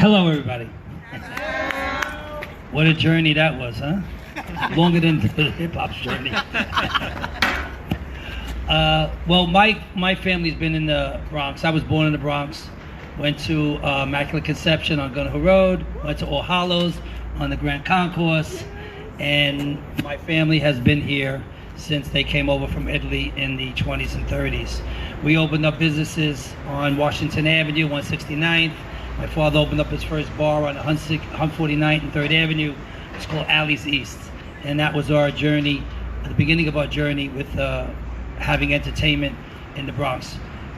Hello, everybody. What a journey that was, huh? Longer than the hip-hop's journey. Well, my family's been in the Bronx. I was born in the Bronx. Went to Immaculate Conception on Gun Hill Road. Went to All Hallows on the Grand Concourse. And my family has been here since they came over from Italy in the 20s and 30s. We opened up businesses on Washington Avenue, 169th. My father opened up his first bar on 149th and 3rd Avenue. It's called Alley's East. And that was our journey, at the beginning of our journey with having entertainment in the Bronx.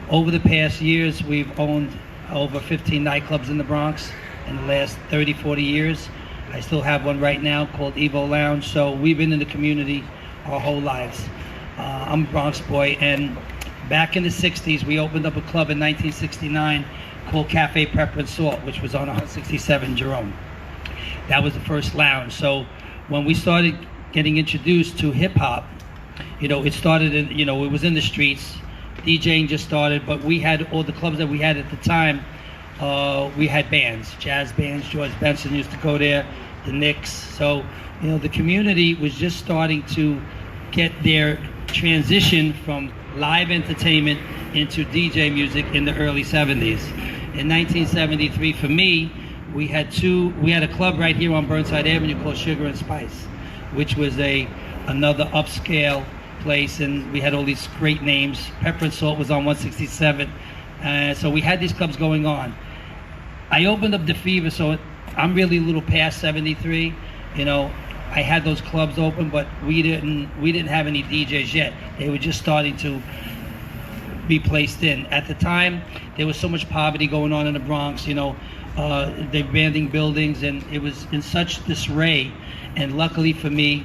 Over the past years, we've owned over 15 nightclubs in the Bronx in the last 30, 40 years. I still have one right now called Evo Lounge. So we've been in the community our whole lives. I'm a Bronx boy, and back in the 60s, we opened up a club in 1969 called Cafe Pepper and Salt, which was on 167 Jerome. That was the first lounge. So when we started getting introduced to hip hop, it started in, it was in the streets. DJing just started, but we had all the clubs that we had at the time. We had bands, jazz bands. George Benson used to go there, the Knicks. So, the community was just starting to get their transition from live entertainment into DJ music in the early 70s. In 1973, for me, we had a club right here on Burnside Avenue called Sugar and Spice, which was another upscale place, and we had all these great names. Pepper and Salt was on 167. So we had these clubs going on. I opened up the Fever, so I'm really a little past 73. I had those clubs open, but we didn't have any DJs yet. They were just starting to be placed in. At the time, there was so much poverty going on in the Bronx. They abandoned buildings, and it was in such disarray. And luckily for me,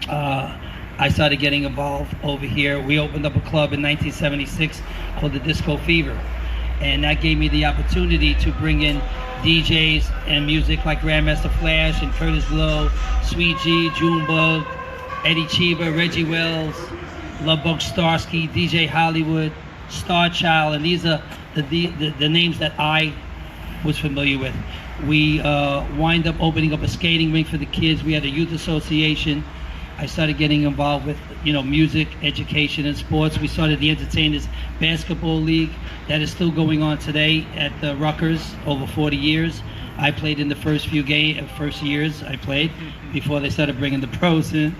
I started getting involved over here. We opened up a club in 1976 called the Disco Fever, and that gave me the opportunity to bring in DJs and music like Grandmaster Flash and Curtis Blow, Sweet G, Junebug, Eddie Cheever, Reggie Wells, Lovebug Starsky, DJ Hollywood, Star Child, and these are the names that I was familiar with. We wind up opening up a skating rink for the kids. We had a youth association. I started getting involved with, music, education, and sports. We started the Entertainers Basketball League that is still going on today at the Rutgers, over 40 years. I played in the first years I played before they started bringing the pros in.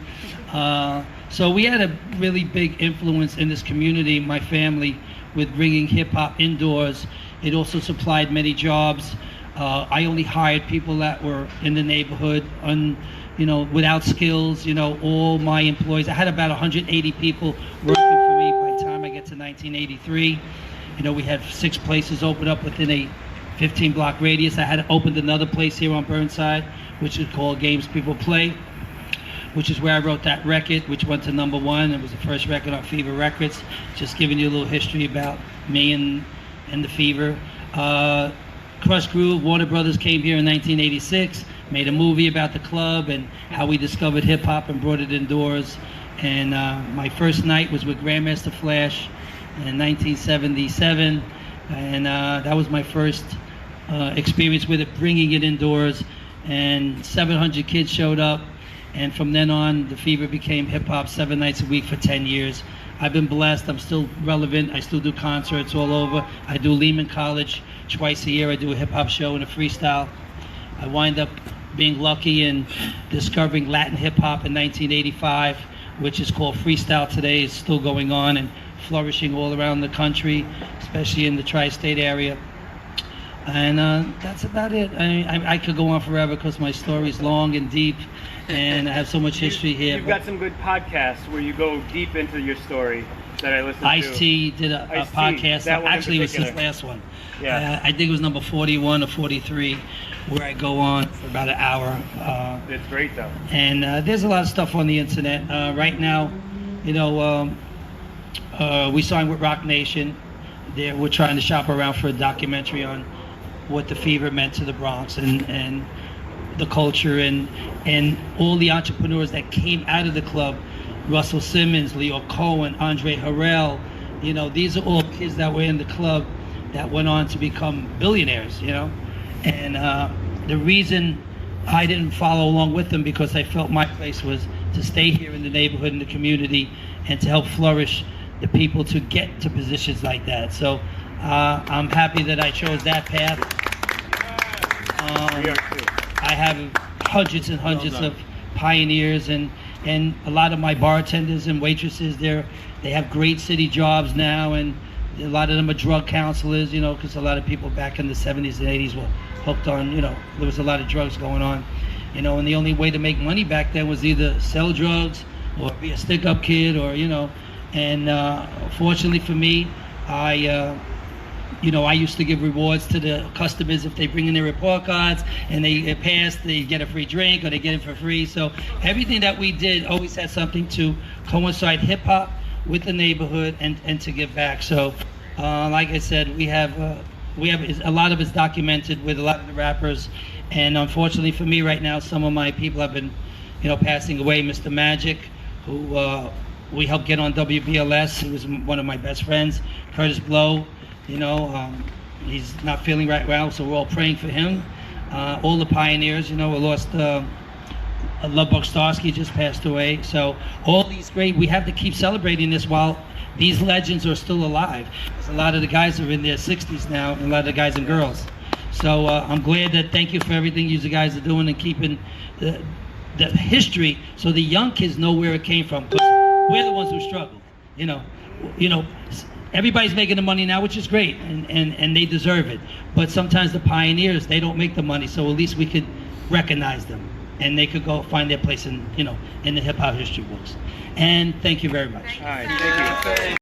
So we had a really big influence in this community, my family, with bringing hip-hop indoors. It also supplied many jobs. I only hired people that were in the neighborhood, without skills. All my employees, I had about 180 people working for me by the time I get to 1983. We had 6 places open up within a 15-block radius. I had opened another place here on Burnside, which is called Games People Play, which is where I wrote that record, which went to #1. It was the first record on Fever Records. Just giving you a little history about me and the Fever. Crush Groove, Warner Brothers came here in 1986, made a movie about the club and how we discovered hip-hop and brought it indoors. And my first night was with Grandmaster Flash in 1977, and that was my first experience with it, bringing it indoors. And 700 kids showed up, and from then on, the Fever became hip-hop 7 nights a week for 10 years. I've been blessed. I'm still relevant. I still do concerts all over. I do Lehman College twice a year. I do a hip-hop show and a freestyle. I wind up being lucky in discovering Latin hip-hop in 1985, which is called freestyle today. It's still going on and flourishing all around the country, especially in the tri-state area. And that's about it. I could go on forever because my story's long and deep, and I have so much history here. You've got some good podcasts where you go deep into your story that I listened to. Ice-T did a podcast. Actually, it was his last one. Yeah. I think it was number 41 or 43, where I go on for about an hour. It's great, though. And there's a lot of stuff on the internet. Right now, we signed with Rock Nation. We're trying to shop around for a documentary on what the Fever meant to the Bronx and the culture and all the entrepreneurs that came out of the club. Russell Simmons, Leo Cohen, Andre Harrell, these are all kids that were in the club that went on to become billionaires, And the reason I didn't follow along with them, because I felt my place was to stay here in the neighborhood, in the community, and to help flourish the people to get to positions like that. So I'm happy that I chose that path. I have hundreds and hundreds of pioneers, and a lot of my bartenders and waitresses, they have great city jobs now, and a lot of them are drug counselors, you know, because a lot of people back in the 70s and 80s were hooked on, you know, there was a lot of drugs going on, you know, and the only way to make money back then was either sell drugs or be a stick-up kid, or, you know, and fortunately for me, you know, I used to give rewards to the customers if they bring in their report cards and they pass, they get a free drink or they get it for free. So everything that we did always had something to coincide hip hop with the neighborhood and to give back. So like I said, we have a lot of it's documented with a lot of the rappers, and unfortunately for me right now, some of my people have been, you know, passing away. Mr. Magic, who we helped get on WBLS, he was one of my best friends. Curtis Blow, you know, he's not feeling right well, so we're all praying for him. All the pioneers, you know, we lost Lovebug Starsky just passed away. So all these great, we have to keep celebrating this while these legends are still alive. A lot of the guys are in their 60s now, and a lot of the guys and girls. So I'm glad that, thank you for everything you guys are doing and keeping the history so the young kids know where it came from, because we're the ones who struggled, you know. Everybody's making the money now, which is great, and they deserve it. But sometimes the pioneers, they don't make the money, so at least we could recognize them, and they could go find their place in, you know, in the hip hop history books. And thank you very much. All right, thank you.